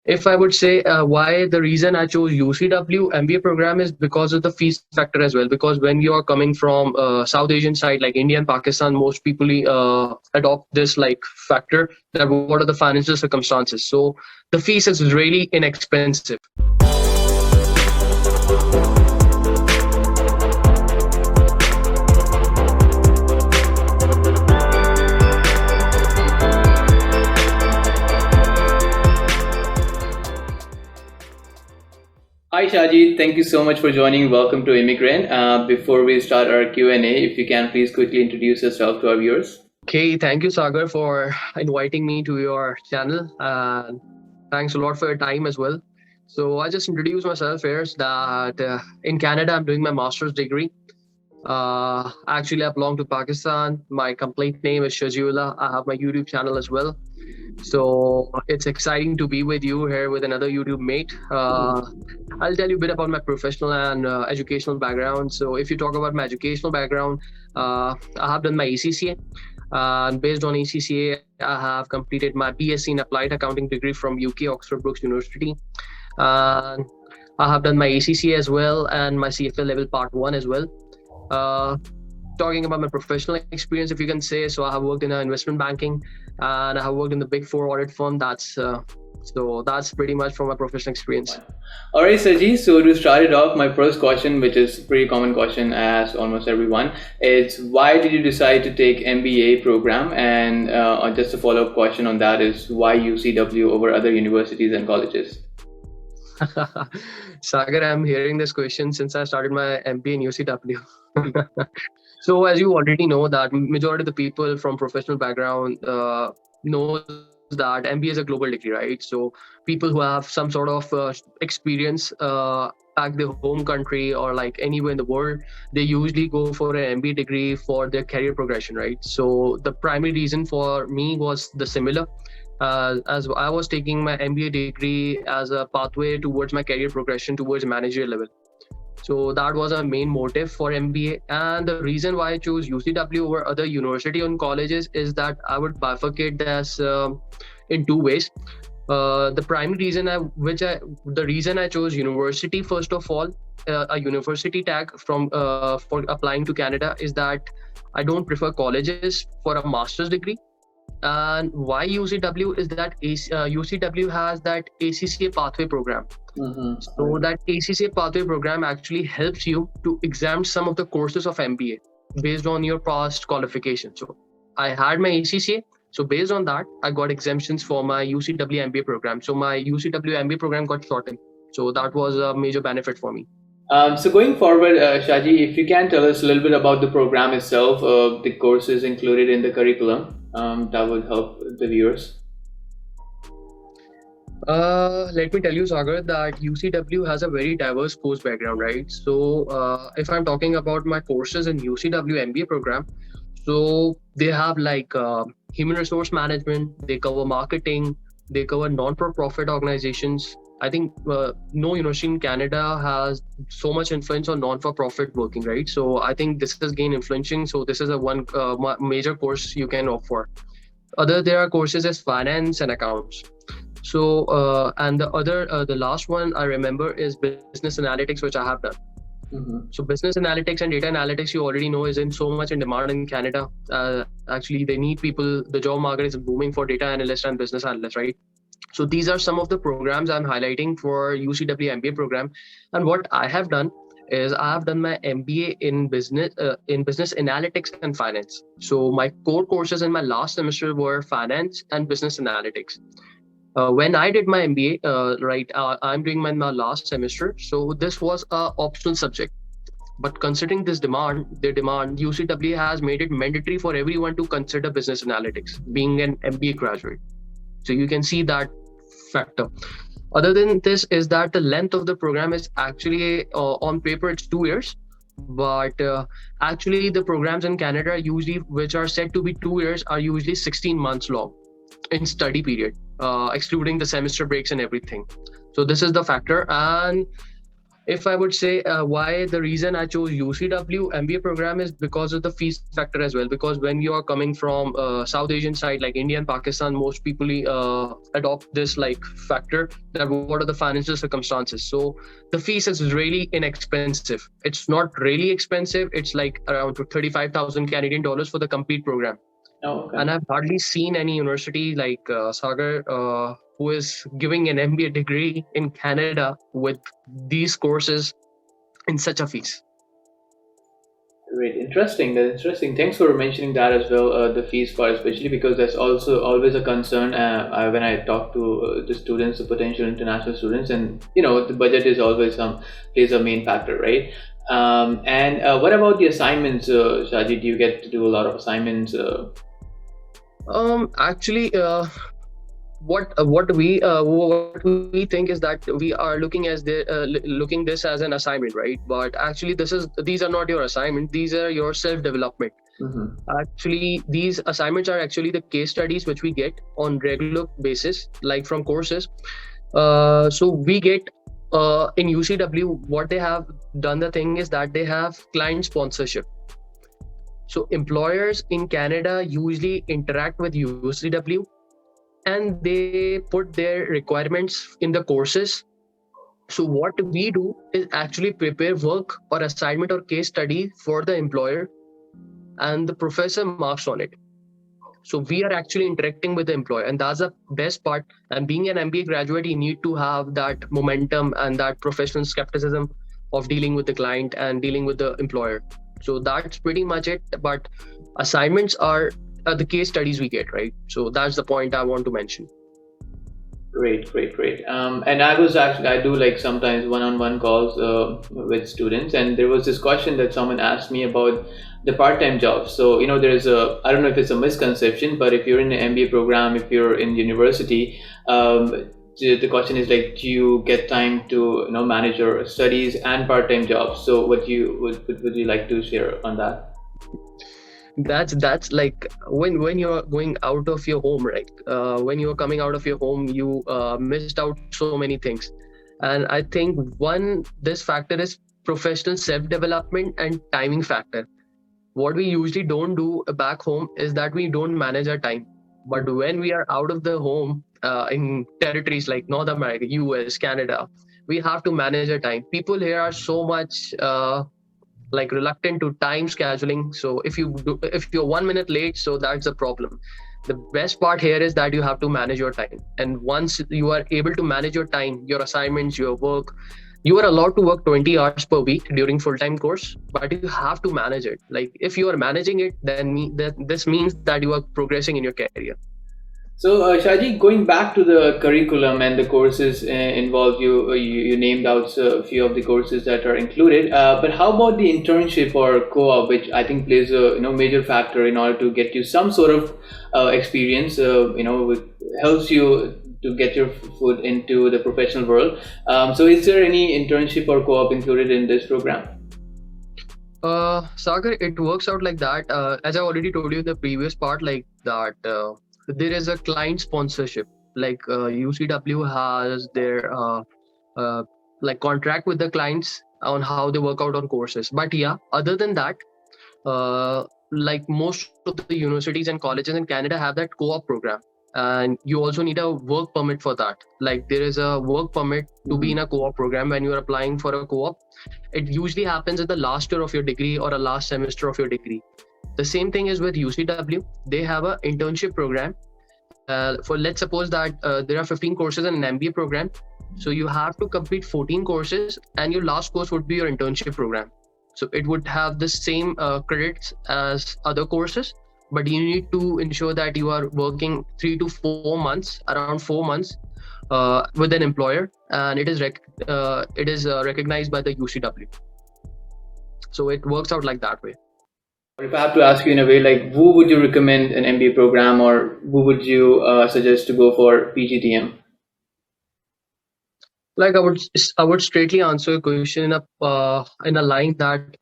If I would say why the reason I chose UCW MBA program is because of the fees factor as well. Because when you are coming from South Asian side like India and Pakistan, most people adopt this like factor that what are the financial circumstances. So the fees is really inexpensive. Hi Shajid, thank you so much for joining. Welcome to Immigrant. Before we start our Q&A, if you can please quickly introduce yourself to our viewers. Okay, thank you, Sagar, for inviting me to your channel. And thanks a lot for your time as well. So I just introduce myself here that in Canada, I'm doing my master's degree. Actually, I belong to Pakistan. My complete name is Shajiullah. I have my YouTube channel as well. So it's exciting to be with you here with another YouTube mate. I'll tell you a bit about my professional and educational background. So if you talk about my educational background, I have done my ACCA. And based on ACCA, I have completed my BSc in Applied Accounting degree from UK Oxford Brookes University. And I have done my ACCA as well and my CFA level part 1 as well. Uh, Talking about my professional experience, if you can say, so I have worked in investment banking and I have worked in the big four audit firm. That's pretty much from my professional experience. All right, Saji. So to start it off, my first question, which is a pretty common question as almost everyone, is why did you decide to take MBA program? And just a follow-up question on that is why UCW over other universities and colleges? Sagar, I'm hearing this question since I started my MBA in UCW. So as you already know that majority of the people from professional background knows that MBA is a global degree, right? So people who have some sort of experience back their home country or like anywhere in the world, they usually go for an MBA degree for their career progression, right? So the primary reason for me was the similar. As I was taking my MBA degree as a pathway towards my career progression towards managerial level. So that was a main motive for MBA. And the reason why I chose UCW over other university and colleges is that I would bifurcate this in two ways. The primary reason the reason I chose university first of all, a university tag from for applying to Canada is that I don't prefer colleges for a master's degree. And why UCW is that UCW has that ACCA pathway program. So that ACCA pathway program actually helps you to exempt some of the courses of MBA based on your past qualification. So I had my ACCA. So based on that, I got exemptions for my UCW MBA program. So my UCW MBA program got shortened. So that was a major benefit for me. So going forward, Shaji, if you can tell us a little bit about the program itself, the courses included in the curriculum, that would help the viewers. Let me tell you, Sagar, that UCW has a very diverse course background, right? So, if I'm talking about my courses in UCW MBA program, so they have like human resource management, they cover marketing, they cover non-for-profit organizations. I think no university in Canada has so much influence on non-for-profit working, right? So I think this is gain influencing. So this is a one major course you can offer. Other there are courses as finance and accounts. So and the last one I remember is business analytics, which I have done. So business analytics and data analytics, you already know, is in so much in demand in Canada. Actually, they need people. The job market is booming for data analysts and business analysts, right? So these are some of the programs I'm highlighting for UCW MBA program. And what I have done is I have done my MBA in business analytics and finance. So my core courses in my last semester were finance and business analytics. When I did my MBA, I'm doing my last semester. So this was a optional subject. But considering this demand, their demand, UCW has made it mandatory for everyone to consider business analytics, being an MBA graduate. So you can see that factor. Other than this is that the length of the program is actually on paper it's 2 years, but actually the programs in Canada usually which are said to be 2 years are usually 16 months long in study period, excluding the semester breaks and everything. So this is the factor. And If I would say why the reason I chose UCW MBA program is because of the fees factor as well. Because when you are coming from South Asian side like India and Pakistan, most people adopt this like factor that what are the financial circumstances. So the fees is really inexpensive. It's not really expensive. It's like around 35,000 Canadian dollars for the complete program. Oh, okay. And I've hardly seen any university like Sagar who is giving an MBA degree in Canada with these courses in such a fees. Great, interesting. That's interesting. Thanks for mentioning that as well. The fees part, especially because that's also always a concern when I talk to the students, the potential international students, and the budget is always plays a main factor, right? And what about the assignments, Shaji? Do you get to do a lot of assignments? Actually, what we think is that we are looking as looking this as an assignment, right? But actually, these are not your assignment. These are your self development. Mhm. Actually, these assignments are actually the case studies which we get on regular basis, like from courses. So we get in UCW, what they have done the thing is that they have client sponsorship. So employers in Canada usually interact with UCW and they put their requirements in the courses. So what we do is actually prepare work or assignment or case study for the employer, and the professor marks on it. So we are actually interacting with the employer, and that's the best part. And being an MBA graduate, you need to have that momentum and that professional skepticism of dealing with the client and dealing with the employer. So that's pretty much it. But assignments are the case studies we get, right? So that's the point I want to mention. Great, great, great. And I do like sometimes one-on-one calls with students, and there was this question that someone asked me about the part-time jobs. So, there's I don't know if it's a misconception, but if you're in an MBA program, if you're in university, the question is like, do you get time to, manage your studies and part-time jobs? So, would you like to share on that? That's like when you're going out of your home, right? When you're coming out of your home, you missed out so many things. And I think this factor is professional self-development and timing factor. What we usually don't do back home is that we don't manage our time. But when we are out of the home, in territories like North America, US, Canada, we have to manage our time. People here are so much like reluctant to time scheduling. So if you're 1 minute late, so that's a problem. The best part here is that you have to manage your time. And once you are able to manage your time, your assignments, your work, you are allowed to work 20 hours per week during full-time course, but you have to manage it. Like if you are managing it, then this means that you are progressing in your career. So, Shaji, going back to the curriculum and the courses involved, you named out a few of the courses that are included. But how about the internship or co-op, which I think plays a major factor in order to get you some sort of experience? Which helps you to get your foot into the professional world. So, is there any internship or co-op included in this program? Sagar, it works out like that. As I already told you in the previous part, like that. There is a client sponsorship. Like UCW has their like contract with the clients on how they work out on courses. But yeah, other than that, like most of the universities and colleges in Canada have that co-op program, and you also need a work permit for that. Like there is a work permit to be in a co-op program when you are applying for a co-op. It usually happens at the last year of your degree or a last semester of your degree. The same thing is with UCW. They have an internship program. For let's suppose that there are 15 courses in an MBA program. So you have to complete 14 courses, and your last course would be your internship program. So it would have the same credits as other courses, but you need to ensure that you are working 3 to 4 months, around 4 months, with an employer, and it is recognized by the UCW. So it works out like that way. If I have to ask you in a way, like, who would you recommend an MBA program, or who would you suggest to go for PGDM? Like I would straightly answer your question in a line that